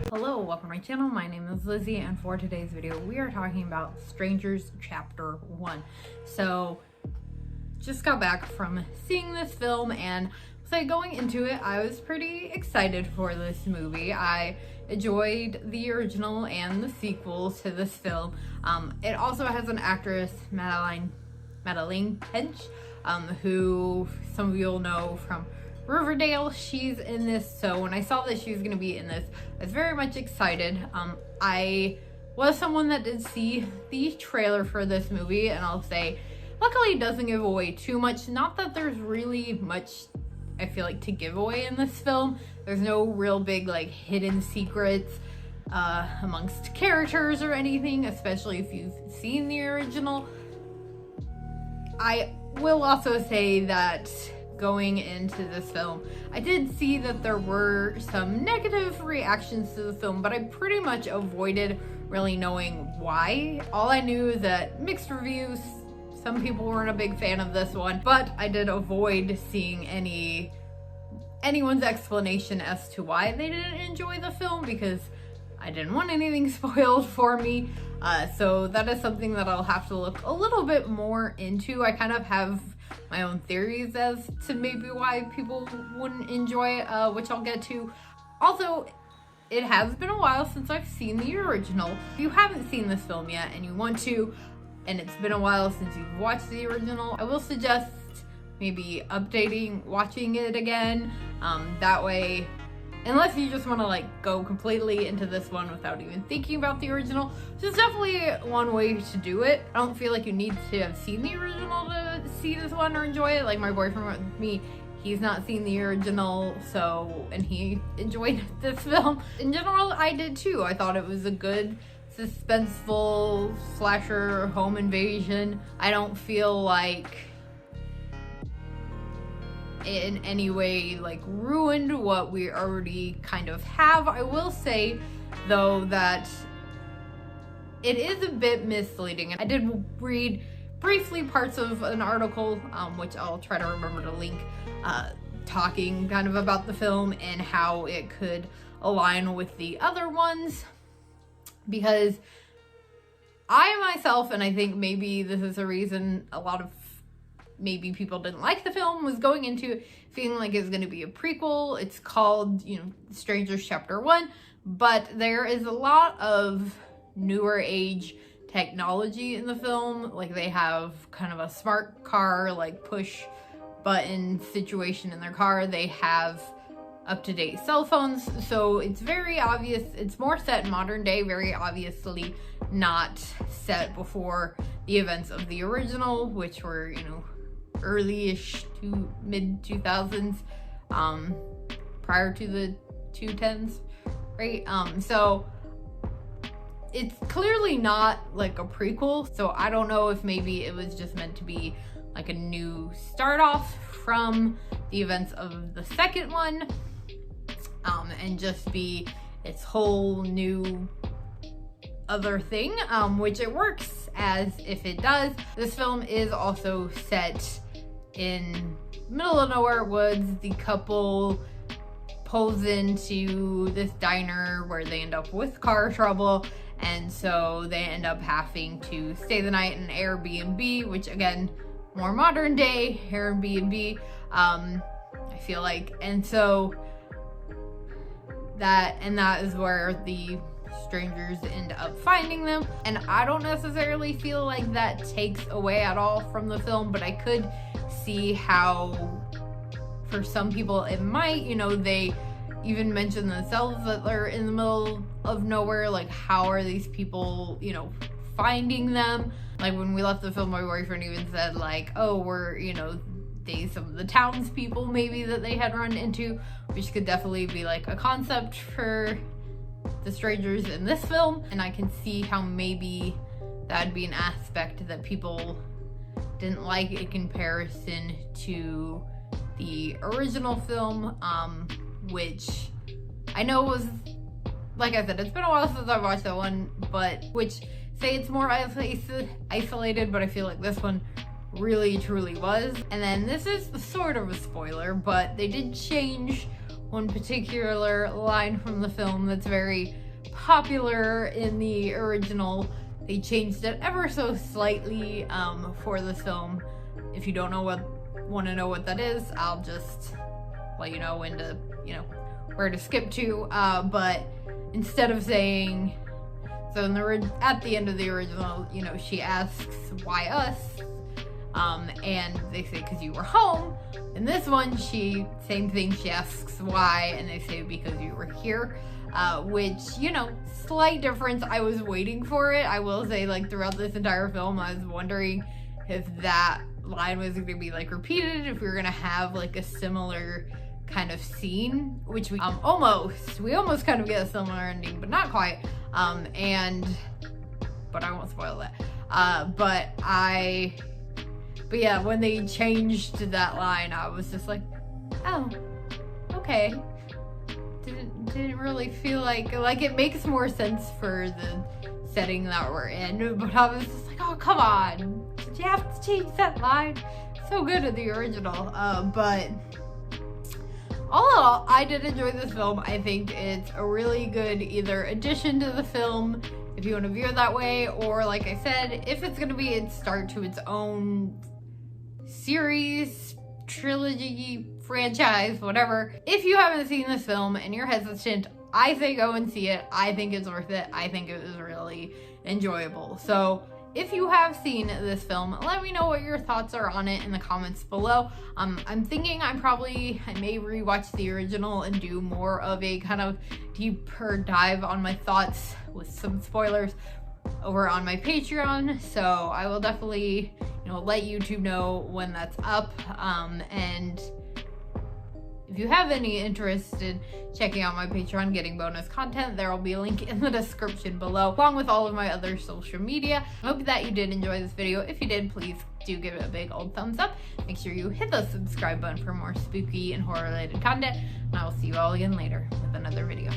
Hello, welcome to my channel. My name is Lizzie, and for today's video we are talking about Strangers Chapter 1. So just got back from seeing this film, and so going into it I was pretty excited for this movie. I enjoyed the original and the sequels to this film. It also has an actress, Madeline Pench, who some of you will know from Riverdale. She's in this, so when I saw that she was going to be in this, I was very much excited. I was someone that did see the trailer for this movie, and I'll say, luckily it doesn't give away too much. Not that there's really much, I feel like, to give away in this film. There's no real big, like, hidden secrets amongst characters or anything, especially if you've seen the original. I will also say that going into this film, I did see that there were some negative reactions to the film, but I pretty much avoided really knowing why. All I knew is that mixed reviews, some people weren't a big fan of this one, but I did avoid seeing anyone's explanation as to why they didn't enjoy the film, because I didn't want anything spoiled for me. So that is something that I'll have to look a little bit more into. I kind of have my own theories as to maybe why people wouldn't enjoy it, which I'll get to. Also, it has been a while since I've seen the original. If you haven't seen this film yet and you want to, and it's been a while since you've watched the original, I will suggest maybe watching it again. That way, unless you just want to like go completely into this one without even thinking about the original, which is definitely one way to do it. I don't feel like you need to have seen the original to see this one or enjoy it. Like my boyfriend with me, he's not seen the original, and he enjoyed this film. In general, I did too. I thought it was a good suspenseful slasher home invasion. I don't feel like in any way like ruined what we already kind of have. I will say though that it is a bit misleading. I did read briefly parts of an article, which I'll try to remember to link, talking kind of about the film and how it could align with the other ones, because I myself, and I think maybe this is a reason a lot of maybe people didn't like the film, was going into it feeling like it's going to be a prequel. It's called, Strangers Chapter 1, but there is a lot of newer age technology in the film. Like they have kind of a smart car, like push button situation in their car. They have up-to-date cell phones, so it's very obvious. It's more set in modern day, very obviously not set before the events of the original, which were, early-ish to mid-2000s, prior to the 2010s, right? So it's clearly not like a prequel, so I don't know if maybe it was just meant to be like a new start off from the events of the second one, and just be its whole new other thing, which it works as if it does. This film is also set in middle of nowhere woods. The couple pulls into this diner where they end up with car trouble, and so they end up having to stay the night in an Airbnb, which again, more modern day Airbnb, I feel like. And so that is where the strangers end up finding them. And I don't necessarily feel like that takes away at all from the film, but I could see how for some people it might. They even mention themselves that they're in the middle of nowhere. Like, how are these people, finding them? Like when we left the film, my boyfriend even said like, oh, we're, some of the townspeople maybe that they had run into, which could definitely be like a concept for the strangers in this film. And I can see how maybe that'd be an aspect that people didn't like in comparison to the original film, which I know was, like I said, it's been a while since I watched that one, but which say it's more isolated, but I feel like this one really truly was. And then this is sort of a spoiler, but they did change one particular line from the film that's very popular in the original. They changed it ever so slightly for this film. If you don't want to know what that is, I'll just let you know when to, where to skip to. But instead of saying, so at the end of the original, she asks, why us? And they say, because you were home. In this one, same thing, she asks why, and they say, because you were here. Which, slight difference. I was waiting for it. I will say, like, throughout this entire film, I was wondering if that line was going to be, like, repeated, if we were going to have, like, a similar kind of scene, which we almost kind of get a similar ending, but not quite. But I won't spoil that. But yeah, when they changed that line, I was just like, oh, okay. Didn't really feel like it makes more sense for the setting that we're in, but I was just like, oh, come on, did you have to change that line? So good in the original. But all in all, I did enjoy this film. I think it's a really good either addition to the film, if you want to view it that way, or like I said, if it's going to be its start to its own series, trilogy, franchise, whatever. If you haven't seen this film and you're hesitant, I say go and see it. I think it's worth it. I think it was really enjoyable. So if you have seen this film, let me know what your thoughts are on it in the comments below. I'm thinking I may rewatch the original and do more of a kind of deeper dive on my thoughts with some spoilers over on my Patreon. So I will definitely, let YouTube know when that's up. And if you have any interest in checking out my Patreon, getting bonus content, there will be a link in the description below, along with all of my other social media. I hope that you did enjoy this video. If you did, please do give it a big old thumbs up. Make sure you hit the subscribe button for more spooky and horror related content. And I will see you all again later with another video.